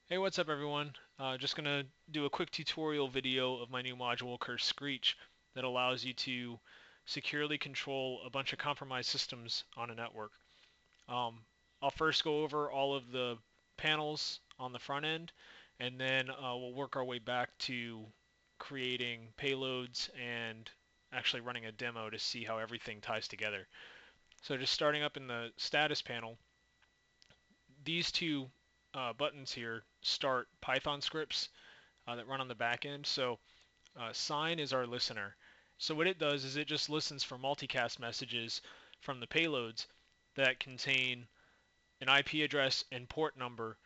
Hey, what's up everyone? Just going to do a quick tutorial video of my new module, CursedScreech, that allows you to securely control a bunch of compromised systems on a network. I'll first go over all of the panels on the front end, and then we'll work our way back to creating payloads and actually running a demo to see how everything ties together. So just starting up in the status panel, these two buttons here start Python scripts that run on the back end. So sign is our listener. So what it does is it just listens for multicast messages from the payloads that contain an IP address and port number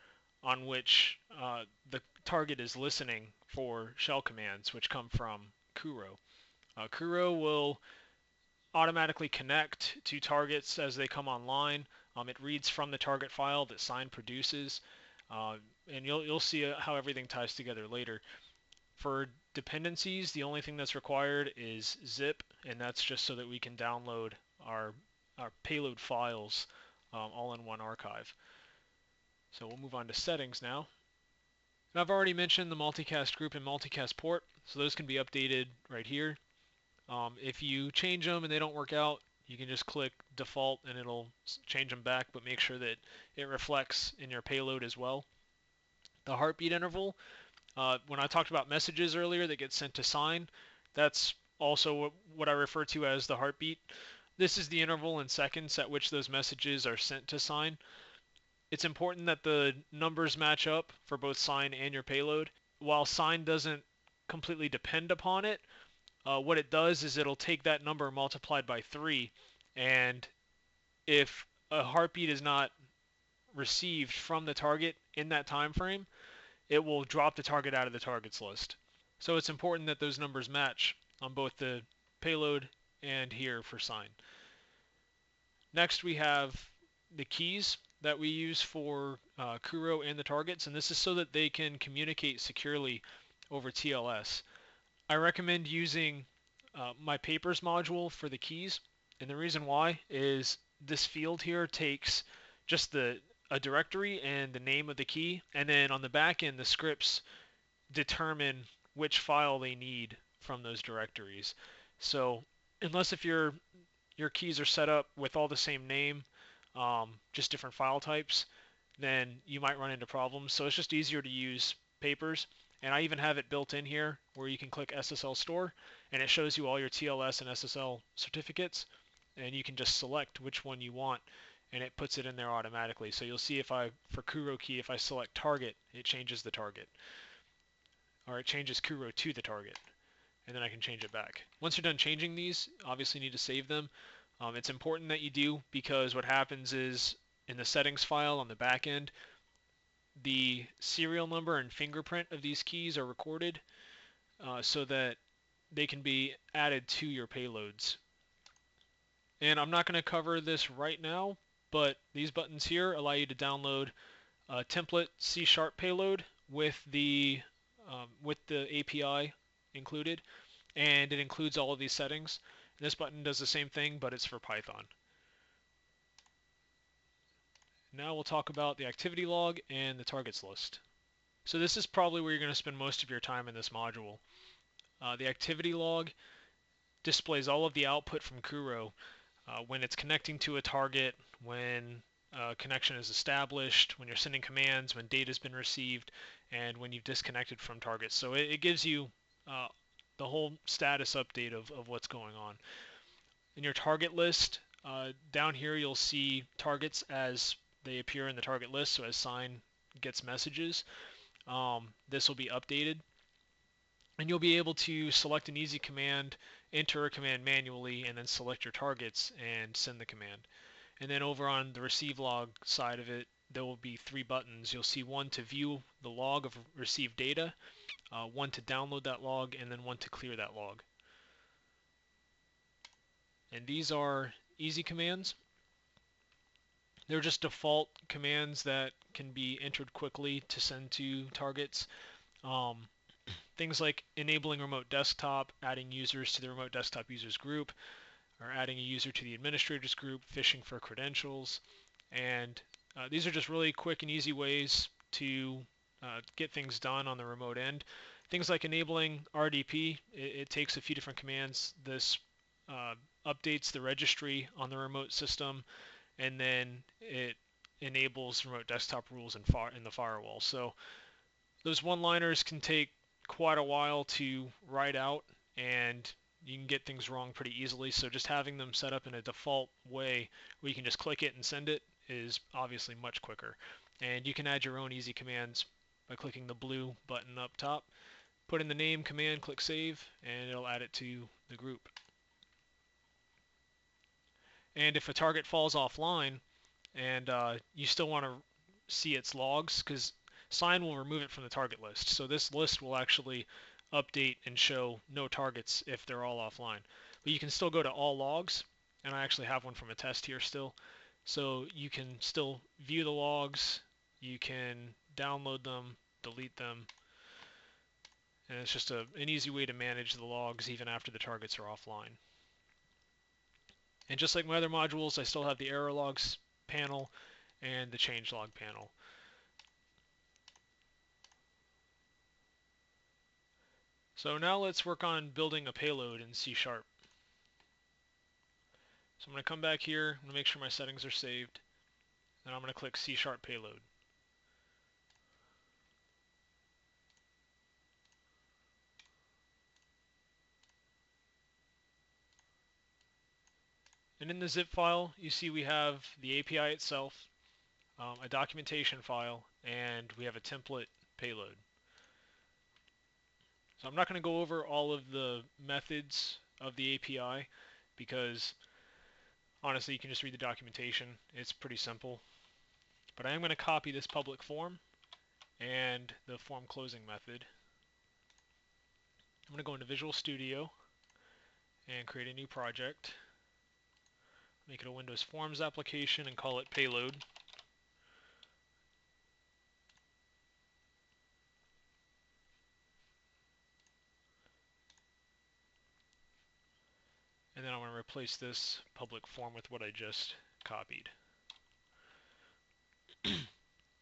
on which the target is listening for shell commands, which come from Kuro. Kuro will automatically connect to targets as they come online. It reads from the target file that sign produces, uh, and you'll see how everything ties together later. For dependencies, the only thing that's required is zip, and that's just so that we can download our payload files all in one archive. So we'll move on to settings now. And I've already mentioned the multicast group and multicast port, so those can be updated right here. If you change them and they don't work out, you can just click default and it'll change them back, but make sure that it reflects in your payload as well. The heartbeat interval, when I talked about messages earlier that get sent to sign, that's also what I refer to as the heartbeat. This is the interval in seconds at which those messages are sent to sign. It's important that the numbers match up for both sign and your payload. While sign doesn't completely depend upon it, what it does is it'll take that number multiplied by 3, and if a heartbeat is not received from the target in that time frame, it will drop the target out of the targets list. So it's important that those numbers match on both the payload and here for sign. Next we have the keys that we use for Kuro and the targets, and this is so that they can communicate securely over TLS. I recommend using my papers module for the keys, and the reason why is this field here takes just a directory and the name of the key, and then on the back end the scripts determine which file they need from those directories. So unless if your keys are set up with all the same name, just different file types, then you might run into problems. So it's just easier to use papers. And I even have it built in here where you can click SSL store and it shows you all your TLS and SSL certificates, and you can just select which one you want and it puts it in there automatically. So you'll see for Kuro key, if I select target, it changes the target, or it changes Kuro to the target, and then I can change it back. Once you're done changing these, obviously you need to save them. It's important that you do, because what happens is in the settings file on the back end, the serial number and fingerprint of these keys are recorded so that they can be added to your payloads. And I'm not going to cover this right now, but these buttons here allow you to download a template C# payload with the API included, and it includes all of these settings. And this button does the same thing, but it's for Python. Now we'll talk about the activity log and the targets list. So this is probably where you're going to spend most of your time in this module. The activity log displays all of the output from Kuro when it's connecting to a target, when a connection is established, when you're sending commands, when data has been received, and when you've disconnected from targets. So it gives you the whole status update of what's going on. In your target list, down here you'll see targets as they appear in the target list, so as sign gets messages, this will be updated. And you'll be able to select an easy command, enter a command manually, and then select your targets and send the command. And then over on the receive log side of it, there will be 3 buttons. You'll see one to view the log of received data, one to download that log, and then one to clear that log. And these are easy commands. They're just default commands that can be entered quickly to send to targets. Things like enabling remote desktop, adding users to the remote desktop users group, or adding a user to the administrators group, fishing for credentials. And these are just really quick and easy ways to get things done on the remote end. Things like enabling RDP, it takes a few different commands. This updates the registry on the remote system, and then it enables remote desktop rules in the firewall. So those one-liners can take quite a while to write out, and you can get things wrong pretty easily. So just having them set up in a default way where you can just click it and send it is obviously much quicker. And you can add your own easy commands by clicking the blue button up top. Put in the name, command, click save, and it'll add it to the group. And if a target falls offline and you still want to see its logs, because sign will remove it from the target list. So this list will actually update and show no targets if they're all offline. But you can still go to all logs, and I actually have one from a test here still. So you can still view the logs, you can download them, delete them, and it's just an easy way to manage the logs even after the targets are offline. And just like my other modules, I still have the error logs panel and the changelog panel. So now let's work on building a payload in C#. So I'm going to come back here, I'm going to make sure my settings are saved, and I'm going to click C# payload. And in the zip file, you see we have the API itself, a documentation file, and we have a template payload. So I'm not going to go over all of the methods of the API because honestly you can just read the documentation. It's pretty simple. But I am going to copy this public form and the form closing method. I'm going to go into Visual Studio and create a new project. Make it a Windows Forms application and call it Payload. And then I'm going to replace this public form with what I just copied.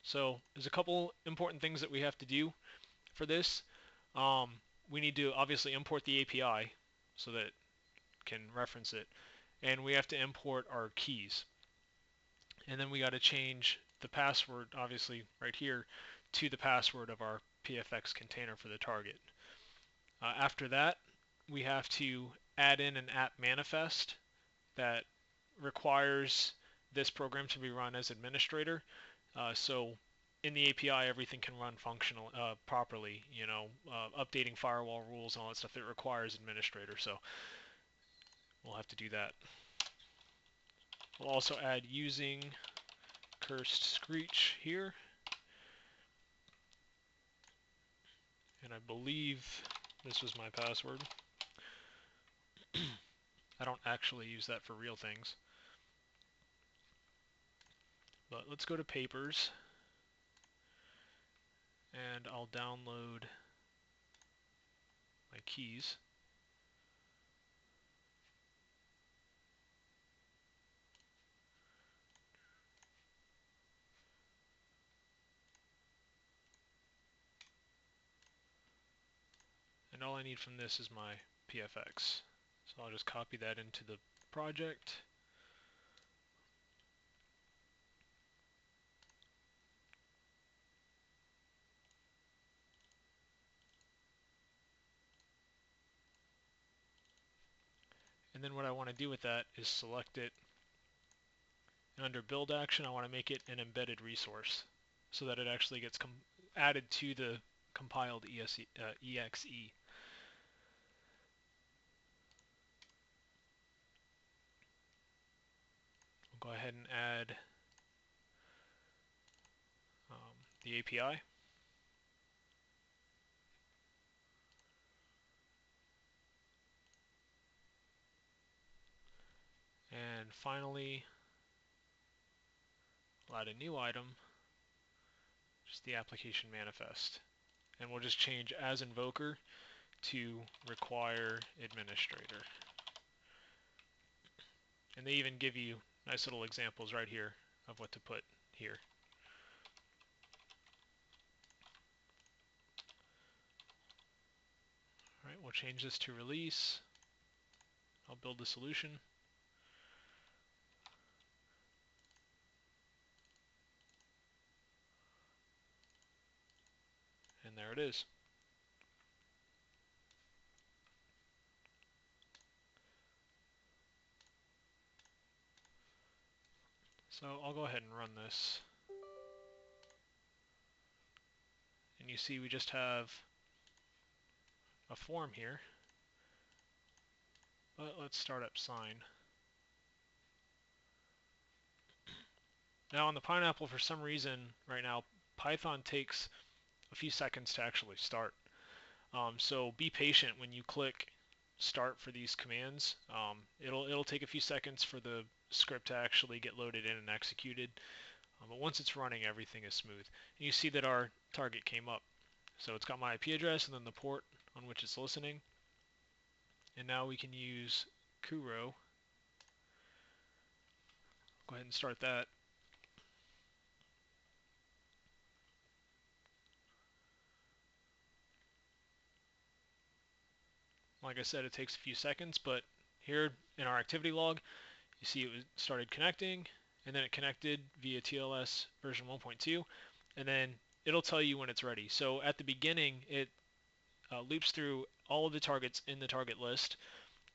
So there's a couple important things that we have to do for this. We need to obviously import the API so that it can reference it. And we have to import our keys. And then we got to change the password, obviously right here, to the password of our PFX container for the target. After that, we have to add in an app manifest that requires this program to be run as administrator. So in the API, everything can run properly. You know, updating firewall rules and all that stuff, it requires administrator. So we'll have to do that. We'll also add using CursedScreech here. And I believe this was my password. I don't actually use that for real things. But let's go to Papers. And I'll download my keys. And all I need from this is my PFX. So I'll just copy that into the project. And then what I want to do with that is select it. And under Build Action, I want to make it an embedded resource so that it actually gets added to the compiled exe. We'll go ahead and add the API. And finally, we'll add a new item, just the application manifest. And we'll just change as invoker to require administrator. And they even give you nice little examples right here of what to put here. Alright, we'll change this to release. I'll build the solution. And there it is. So I'll go ahead and run this. And you see we just have a form here. But let's start up sign. Now on the Pineapple, for some reason right now, Python takes a few seconds to actually start. So be patient when you click start for these commands. It'll take a few seconds for the script to actually get loaded in and executed. But once it's running, everything is smooth. And you see that our target came up. So it's got my IP address and then the port on which it's listening. And now we can use Kuro. Go ahead and start that. Like I said, it takes a few seconds, but here in our activity log, you see it started connecting, and then it connected via TLS version 1.2, and then it'll tell you when it's ready. So at the beginning, it loops through all of the targets in the target list.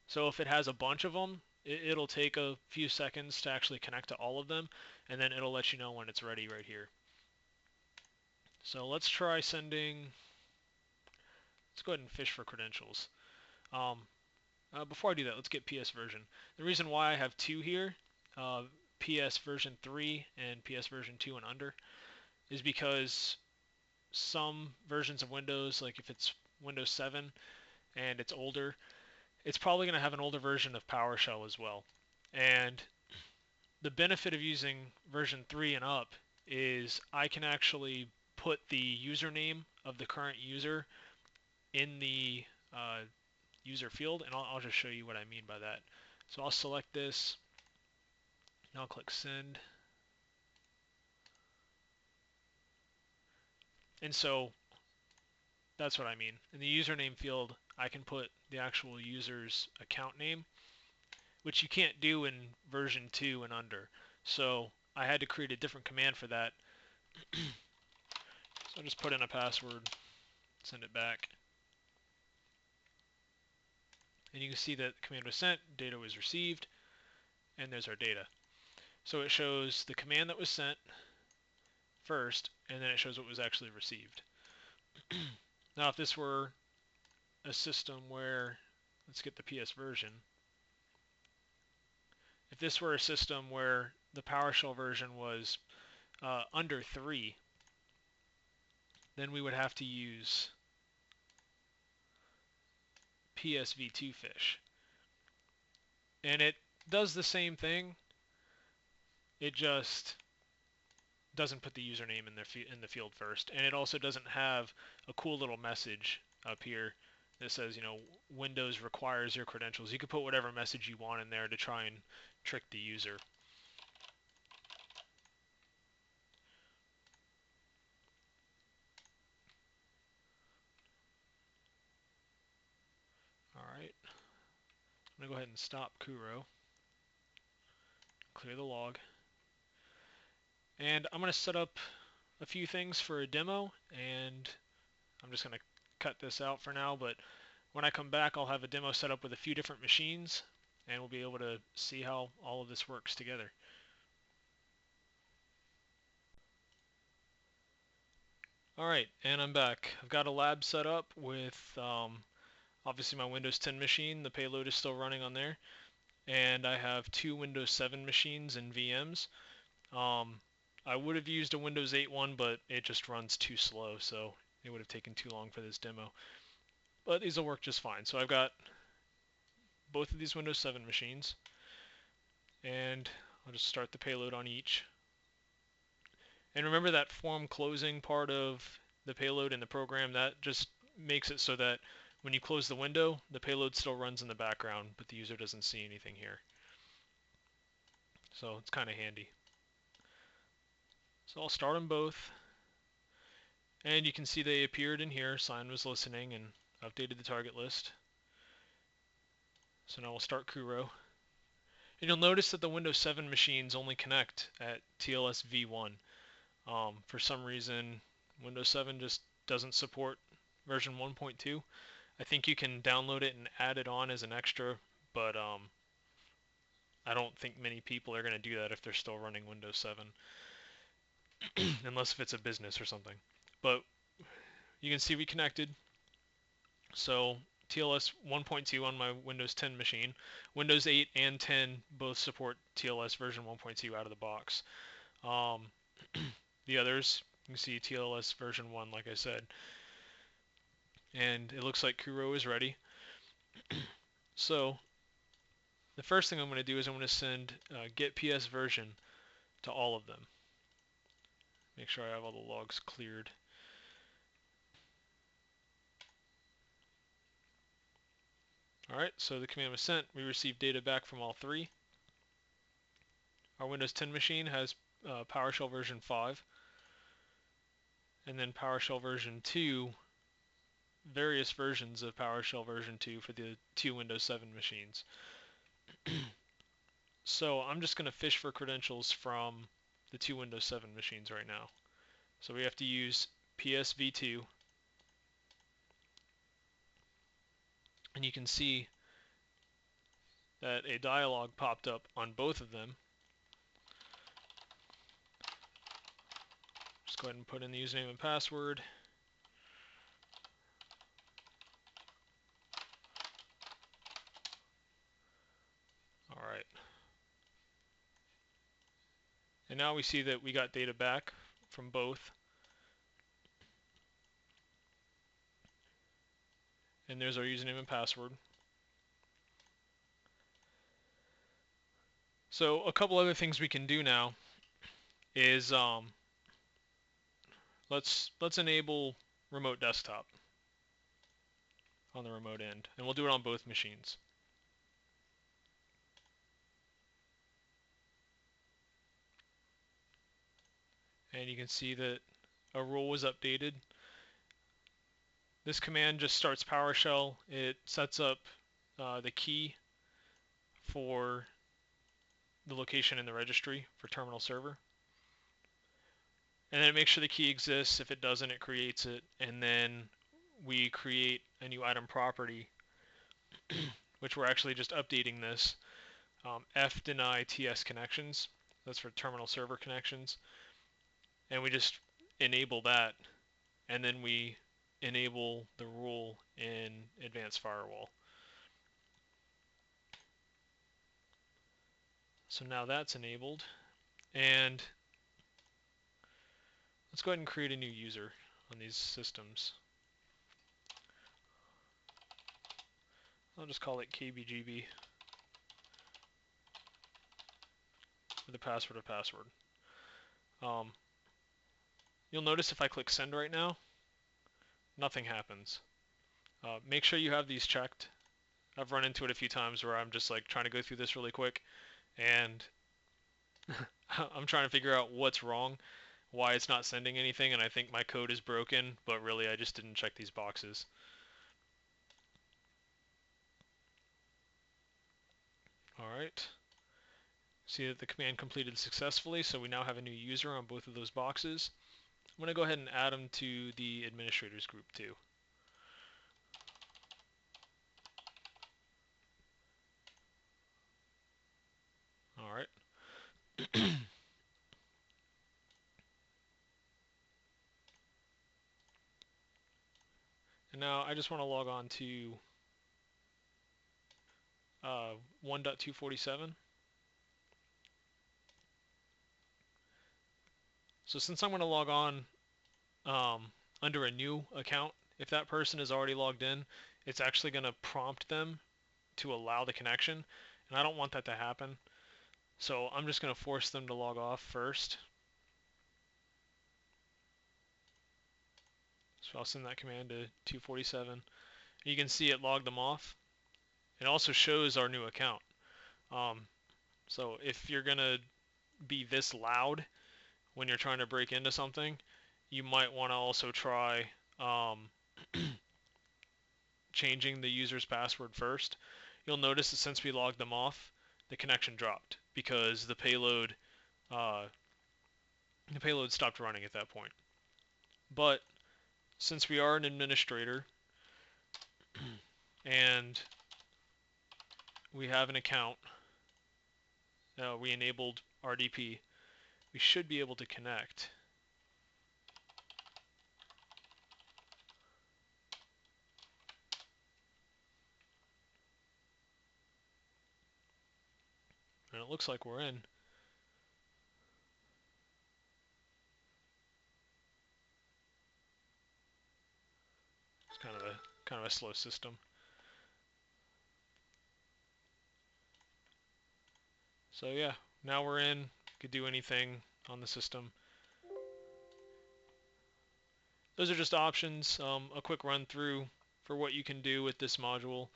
So if it has a bunch of them, it'll take a few seconds to actually connect to all of them, and then it'll let you know when it's ready right here. So let's try sending, let's go ahead and fish for credentials. Before I do that, let's get PS version. The reason why I have two here, PS version 3 and PS version 2 and under, is because some versions of Windows, like if it's Windows 7 and it's older, it's probably going to have an older version of PowerShell as well. And the benefit of using version 3 and up is I can actually put the username of the current user in the user field, and I'll just show you what I mean by that. So I'll select this, and I'll click send. And so that's what I mean. In the username field, I can put the actual user's account name, which you can't do in version 2 and under. So I had to create a different command for that. So I'll just put in a password, send it back. And you can see that the command was sent, data was received, and there's our data. So it shows the command that was sent first, and then it shows what was actually received. Now if this were a system where, let's get the PS version, if this were a system where the PowerShell version was under 3, then we would have to use PSv2 fish. And it does the same thing, it just doesn't put the username in the field first, and it also doesn't have a cool little message up here that says, you know, Windows requires your credentials. You can put whatever message you want in there to try and trick the user. Alright, I'm going to go ahead and stop Kuro, clear the log, and I'm going to set up a few things for a demo, and I'm just going to cut this out for now, but when I come back I'll have a demo set up with a few different machines, and we'll be able to see how all of this works together. Alright, and I'm back. I've got a lab set up with obviously my Windows 10 machine. The payload is still running on there. And I have two Windows 7 machines and VMs. I would have used a Windows 8 one, but it just runs too slow, so it would have taken too long for this demo. But these will work just fine. So I've got both of these Windows 7 machines, and I'll just start the payload on each. And remember that form closing part of the payload in the program, that just makes it so that when you close the window, the payload still runs in the background, but the user doesn't see anything here. So it's kind of handy. So I'll start them both. And you can see they appeared in here. Sign was listening, and Updated the target list. So now we'll start Kuro. And you'll notice that the Windows 7 machines only connect at TLS v1. For some reason, Windows 7 just doesn't support version 1.2. I think you can download it and add it on as an extra, but I don't think many people are going to do that if they're still running Windows 7, unless if it's a business or something. But you can see we connected. So TLS 1.2 on my Windows 10 machine. Windows 8 and 10 both support TLS version 1.2 out of the box. The others, you can see TLS version 1, like I said. And it looks like Kuro is ready. So the first thing I'm going to do is I'm going to send get PS version to all of them. Make sure I have all the logs cleared. Alright, so the command was sent. We received data back from all three. Our Windows 10 machine has PowerShell version 5. And then PowerShell version 2, various versions of PowerShell version 2 for the two Windows 7 machines. So I'm just going to fish for credentials from the two Windows 7 machines right now. So we have to use PSV2. And you can see that a dialog popped up on both of them. Just go ahead and put in the username and password. Alright. And now we see that we got data back from both. And there's our username and password. So a couple other things we can do now is let's enable remote desktop on the remote end, and we'll do it on both machines. And you can see that a rule was updated. This command just starts PowerShell. It sets up the key for the location in the registry for terminal server. And then it makes sure the key exists. If it doesn't, it creates it. And then we create a new item property, which we're actually just updating this. F-deny TS connections. That's for terminal server connections. And we just enable that. And then we enable the rule in Advanced Firewall. So now that's enabled. And let's go ahead and create a new user on these systems. I'll just call it KBGB with a password of password. You'll notice if I click send right now, nothing happens. Make sure you have these checked. I've run into it a few times where I'm just like trying to go through this really quick and I'm trying to figure out what's wrong, why it's not sending anything, and I think my code is broken, but really I just didn't check these boxes. Alright. See that the command completed successfully, so we now have a new user on both of those boxes. I'm going to go ahead and add them to the administrators group too. Alright. And now I just want to log on to 1.247. So since I'm going to log on under a new account, if that person is already logged in, it's actually going to prompt them to allow the connection, and I don't want that to happen. So I'm just going to force them to log off first. So I'll send that command to 247. You can see it logged them off. It also shows our new account. So if you're going to be this loud when you're trying to break into something, you might want to also try changing the user's password first, you'll notice that since we logged them off, the connection dropped because uh, the payload stopped running at that point. But since we are an administrator and we have an account, we enabled RDP, we should be able to connect. And it looks like we're in. It's kind of a slow system. So yeah, now we're in. Could do anything on the system. Those are just options. A quick run through for what you can do with this module.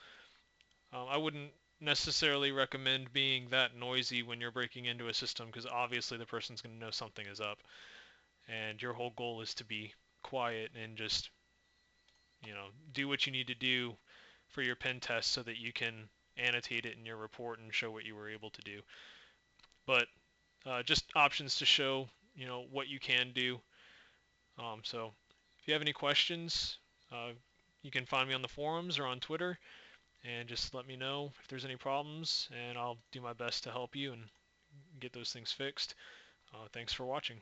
I wouldn't necessarily recommend being that noisy when you're breaking into a system because obviously the person's going to know something is up, and your whole goal is to be quiet and just do what you need to do for your pen test so that you can annotate it in your report and show what you were able to do. But just options to show what you can do. So if you have any questions, you can find me on the forums or on Twitter, and just let me know if there's any problems, and I'll do my best to help you and get those things fixed. Thanks for watching.